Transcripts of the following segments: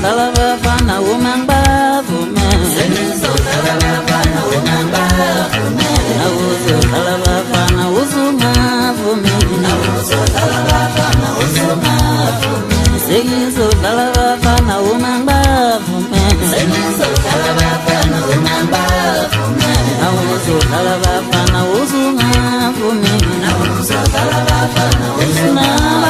Sengizodlala bafana uma ngibavume Sengizodlala bafana uma ngibavume Nawuzodlala bafana usungavume Nawuzodlala bafana usungavume Sengizodlala bafana uma ngibavume Sengizodlala bafana uma ngibavume Nawuzodlala bafana usungavume Nawuzodlala bafana usungavume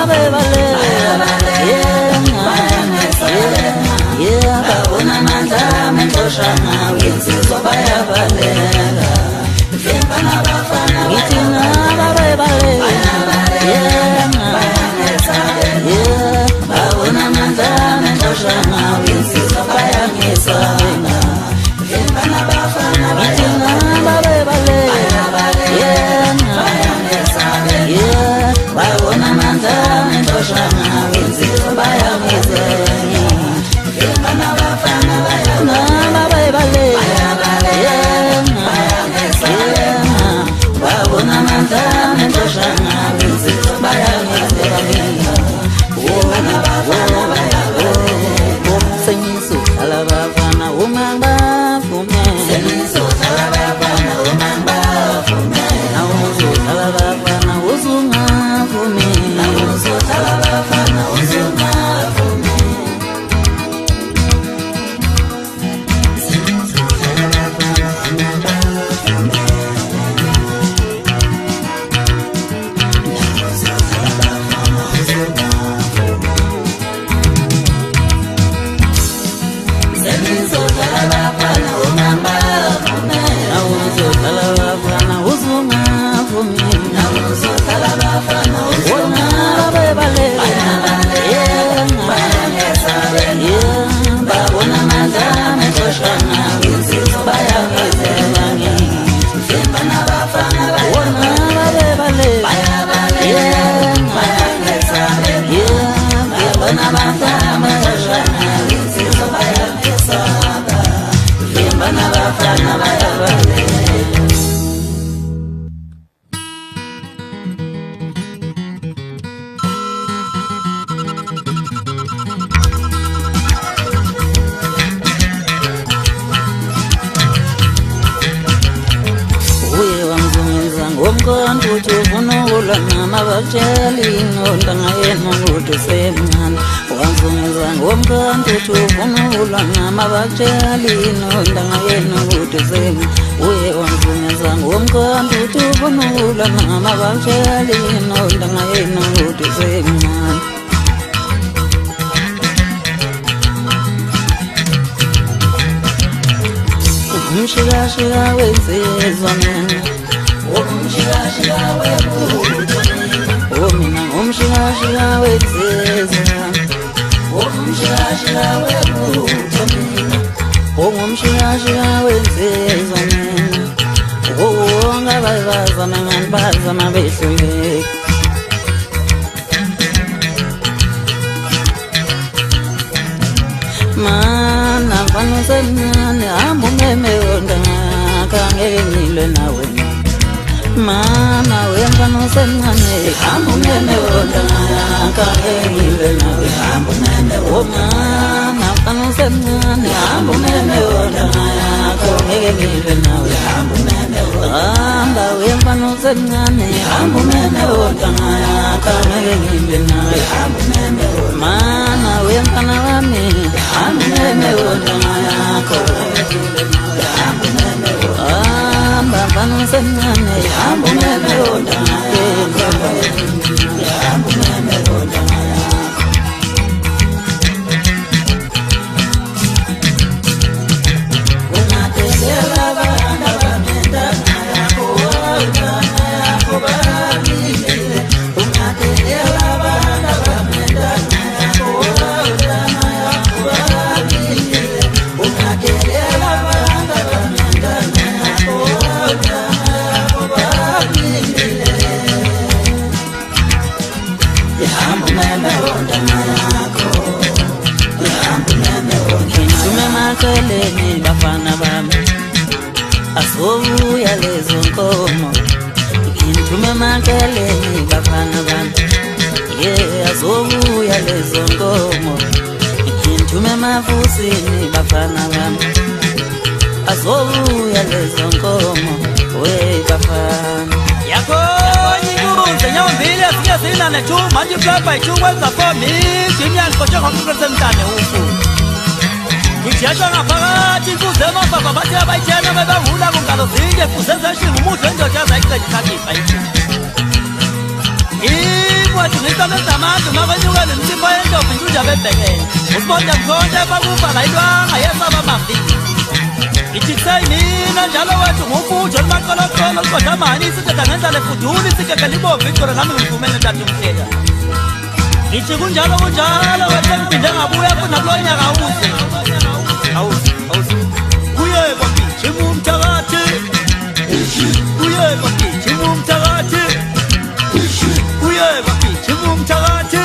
Yeah, babona mandla mentoshana winsizwa bayabaleka Vimba bafana ngithi bayabaleka Yeah, babona mandla mentoshana winsizwa bayangisanga Vimba bafana ngithi bayabaleka Yeah, babona mandla mentoshana winsizwa bayangisanga Ngomkonto ufuna namabakutsheli ngondanga yena ukuthi semncane Wangizungeza ngomkonto ufuna namabakutsheli ngondanga yena ukuthi semncane Uye wangizungeza ngomkonto ufuna namabakutsheli ngondanga yena ukuthi semncane Umshika wensizwa mina Umshika wensizwa mina Umshika wensizwa mina Ngabazana ngibazana behluleka Mana mfana semncane hamba ungeme wondanga kangeke ngilwe nawe Mana wemfana semncane hamba ungeme wondanga kangeke ngilwe nawe Mana mfana semncane hamba ungeme wondanga kangeke ngilwe nawe Hamba wemfana semncane hamba ungeme wondanga kangeke ngilwe nawe Mana wemfana wami hamba ungeme wondanga kangeke ngilwe nawe Hamba mfana semncane hamba ungeme wondanga hamba ungeme wondanga Tumemakeleni bafana bami asobuya lezo nkomo Tumemakeleni bafana bami yeah asobuya lezo nkomo Thume mavusini bafana bami azobuya lezo nkomo we bafana yakho nyinguze nyawombili afike zinane 2 multiply by 2 kwenza 4 mijinyani kotshe ngokusemntane ufu ngijeshwa ngaphakathi inkuze emababa bathi abayitshena bebavula kungalo zinje kuze zeshinga umuthi wendoda azayiqeda ikhakhipha ikwethu ngisabenza amandla mabenyukele msipho yendoda intunja bebhekene usibonda mkhonto ebakubhala ilwanga yesaba amavili ithi kusay mina njalo wethu ngumfujo limaqolaqolo kodwa mani isithetha ngenza lefuduli isikeke libomvu igcolo nami ngivumele ntathu umhleka ithi kunjalo wethu ngiphinde ngabuya kunakulo nyaka awuze kuye kwagijima umthakathi kuye kwagijima umthakathi kuye kwagijima umthakathi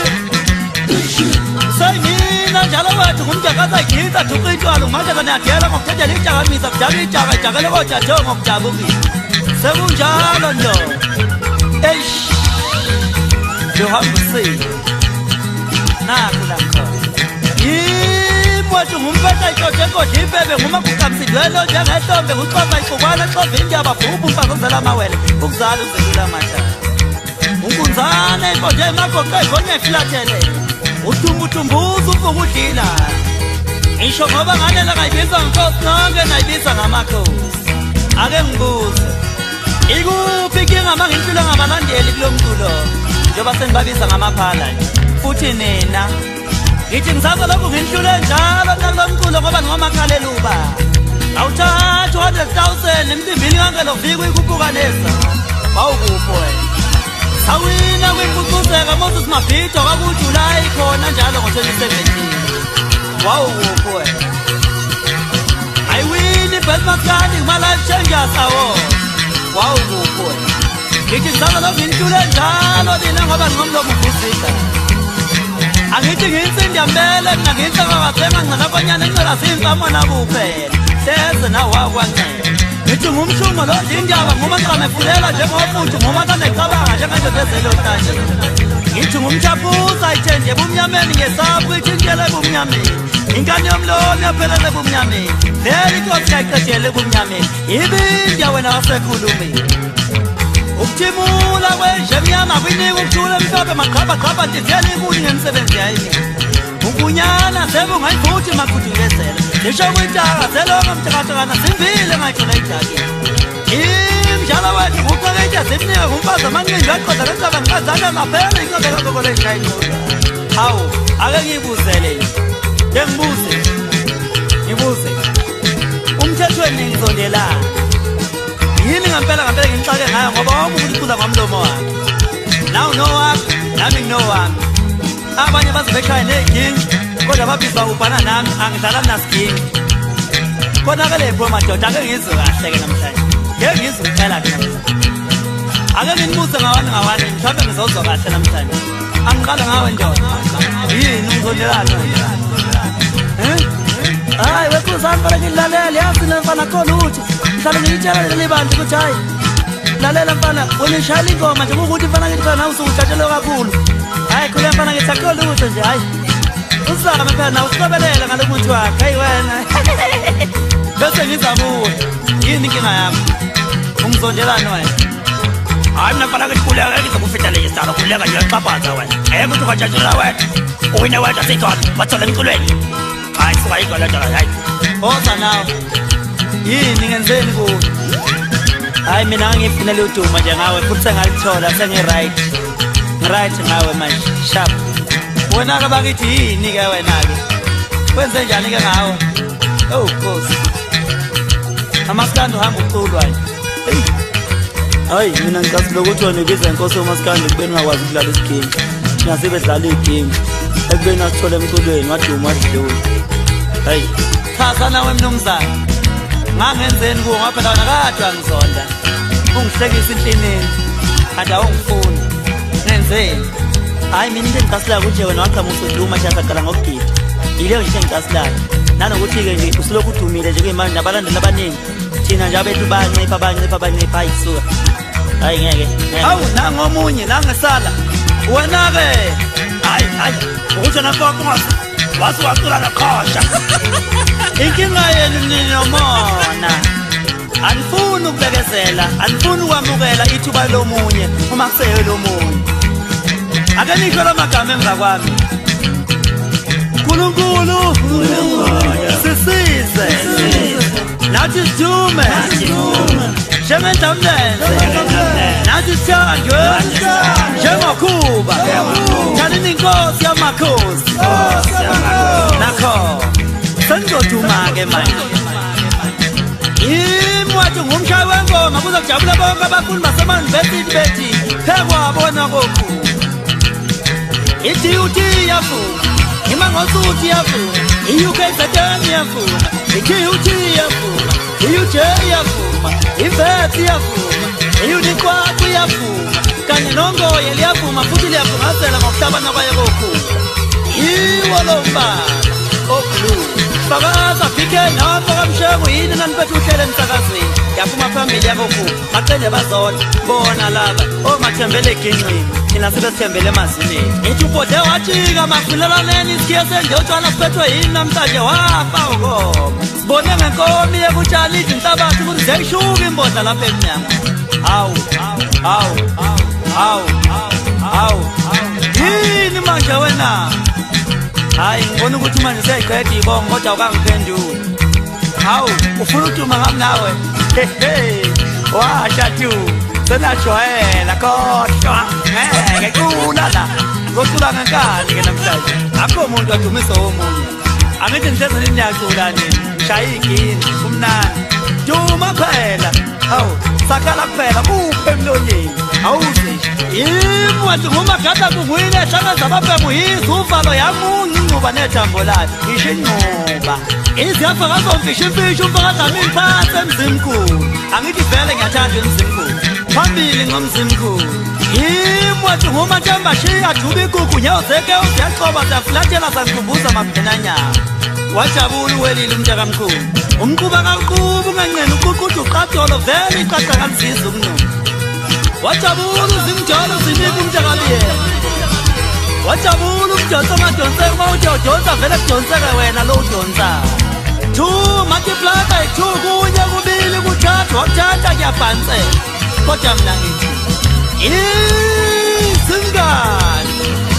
sayimina njalo wethu ngumjakaza igisa thuqitshwalo manje kaniyadela ngokuthetha lijakamisa kudala ijaka ijakele kojatheo ngokujabukile sekunjalo njo eish lohambisile nakho lakhona wethu ngumpetha ixotshe enkodla ibebe ngumaguqamsidwelo njengehlombe nguxoba ixukwana exova indiyaba bhubhu ufazozela amawele ukuzala uzelula amashana unkunzane inkonje emagoqe khonyefilathele uthumbuthumbuza ufuka udlila ngisho ngoba nganela ngayibiza nkosi nonke nayibiza ngamakhosi ake ngibuze ikuphi inkinga ma ngihlula ngabalandeli kulo mculo njengoba sengibabiza ngamaphala futhi nina ngithi ngisaza lokhu ngihlule njalo nakulo mculo ngoba ngomakaleluba awuthatha 100,000 emcimbini kankelo viki uyikhuphuka neza wawukuphi wena sawina kwimpucuzeka Moses Mabhido kwakuJulayi khona njalo ngo-2017 wawukuphi wena ayiwini besmaskandi kuma-life changers award wawukuphi wena ngithi ngisaza lokhu ngihlule njalo nina ngoba ngingomlomo uvusika angithi ngiyinsimbi yambele mina ngiyinhlakakathenga ngcanabanyana encela ziyinkamona kuphela hleze nawakwancela ngithi ngumshumo lo indaba nguma ngiqamefulela njengofuthi nguma kanecabanga njengendoda ezelotanje ngithi ngumthaphuza ayithenje ebumnyameni ngesabu ithintshele ebumnyameni inkani yomlomo yaphelele ebumnyameni vele inkosi kayiqedele ebumnyameni ibindya wena wasekhulumile ukuthimula kwenje mnyama kwinika ukuthula emhlophe maqhabaqhaba ndivele ikuni ngemisebenzi yayini ukunyana sebungayivuthi maqhudungezela ngisho kwintaka selonke mthakathakana simvile ngayithola idakile imjalo wethu nguqeketya zimnike ngumfazi amanqindi aqoda lentaba ngikazana maphela inqobekakokole ishayinqula hawu ake ngiyibuzele ngibuze umthethweni ngizondelana yini ngempela ngixake ngayo ngoba wonke umuntu ucula ngomlomo wakhe naw nowakho nami nginowami abanye bazibekhaya nezinkingi kodwa babizwa ubhana nami angidlala nasigingi khona-ke lepho madoda ake ngizwe kahle-ke namhlanje ngeke ngizwe uphela-ke namhlanje ake nginibuze ngawani mhlawumbe ngizozwa kahle namhlanje angiqala ngawe ndoda yini umzondelano hayi wekhuzani fana ngililalele yazi nemfana khona uthi mhlawumbe ngiyitshela leli bantu ukuthi hayi lalela mfana wena ishayela ingoma nje kukuthi mfana ngithi nawe usukujatshelwe kakhulu hayi khule mfana ngithi akukho lutho nje hayi uzame phela nawe usiqobelela ngalokuthi wakhe hayi wena bese ngizabuwe yini inkinga yakho ungizondelani wena hayi mina mfana ngikhuleka ngizokufihla le isalo khuleka nje uyaxaphaza wena ukuthi ukajatshelwa wena uwine wedwa siyithole bathole emculweni hayi suka igolojolo hayi oza nawe yini ngenzeni kuwe hayi mina ngifunele uduma nje ngawe futhi sengalithola sengi-right ngawe manje sharp wena-ke bakithi yini-ke wena-ke wenze njani-ke ngawe Nkosi amaskandi uhamba uculwa nje hayi mina ngikazi lokuthi wena ubiza inkosi yomaskandi kubeni ungakwazi ukudlala isigame ngasibe dlala igame ekubeni asithole emculweni waduma wadlula hayi chaza nawe mnumzane ngangenzeni kuwo ngoba phela wena kade wangizonda ungihlekisa inhlini kanti awungifuni ngenzeni hayi mina into engicasilayo ukuthi wena waqhamuka usuduma nje aqala ngokugida yileyo nje engicasilayo nanokuthi-ke nje usulokhu udumile nje kuyimanje nabalandeli abaningi thina nje abethu bayancipha hayi suka hayi ngeke hawu nangomunye nangesala wena-ke hayi ukuthi wena wasuwacula nakhosha inkinga yenu ninomona anifuni ukubekezela anifuni ukwamukela ithuba lomunye uma kuseyo lomunye ake nisho lamagama emva kwami uNkulunkulu sisize nathi sidume njengentamlenze nathi sithandwe njengokhuba thanini inkosi yamakhosi nakho senizoduma-ke manje imwathi ngumshayi wengoma kuzokujabula bonke abafundi basemayunivesithi bethi phekwabona kokhu i-DUT yavuma imangosuthi yavuma i-UK Saturn yavuma i-QT yavuma i-UJ yavuma i-VET yavuma i-UNIQUAQ yavuma kanye nongoye liyavuma futhi liyafungasela ngokuhlabana kwayo kokhu yiwo lo mbala oblue fakaza PK noma kamshengu yini naniphethe uhlele emsakazweni yaphuma phambili yakokhu baqede bazona bona laba omathembele eginqini thina sebesithembele emazineni ithi ubode wajika mafilelaneni isikhiye sendiyotshwana siphethwe yini namhlanje wafa ukoma sibone ngenkomi yekutshala izinhlabathi ukuthi zeyishuka imbodla lapha emnyama hawu yini manje wena hayi ngibona ukuthi manje seyiqeda ibongo kodwa ukangiphendula hawu ufuna ukuduma ngami nawe washa tu senajwayela kodwa ngeke cula la ngocula ngenkani-ke namhlanje akho umuntu adumisa omunye angithi ngihlezeni niyacula nini shaya igini kumnandi duma phela hawu sakala kuphela kuphe emlonyeni awuzisho imwathi ngumagada kuvuyile ehlangeza ababhemu yizi uvalo yamunye incuba nethambo layo ngisho incuba iziyafa ngazomfisha imfisho umfakazamini phansi emzimkhulu angithi vele ngiyathanda emzimkhulu phambili ngomzimkhulu imwathi ngumatambashiya thuba igugu nyawuzeke uziyaqoba ziyafulathela zangikhumbuza mabhenanyana wajabula uwelile umntakamkhulu umquba kaquba unganqeni uququda uqatholo vele iqaqa kalisiza umnunu wajabula uzimjolo zinika umntakaliyena wajabula ukudonsa amadonseka uma uthi udonsa vele kudonseke wena lo udonsayo 2 multiplied by 2 kunye kubili kuthathu wakuthatha kuyabhansela kodwa mina ngithi izingane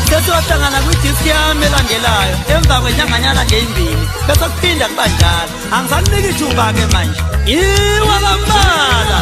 sesiwahlangana kwidiski yami elandelayo emva kwenyanganyana nje imbili bese kuphinda kuba njalo angisakuniki ithuba-ke manje iwalambala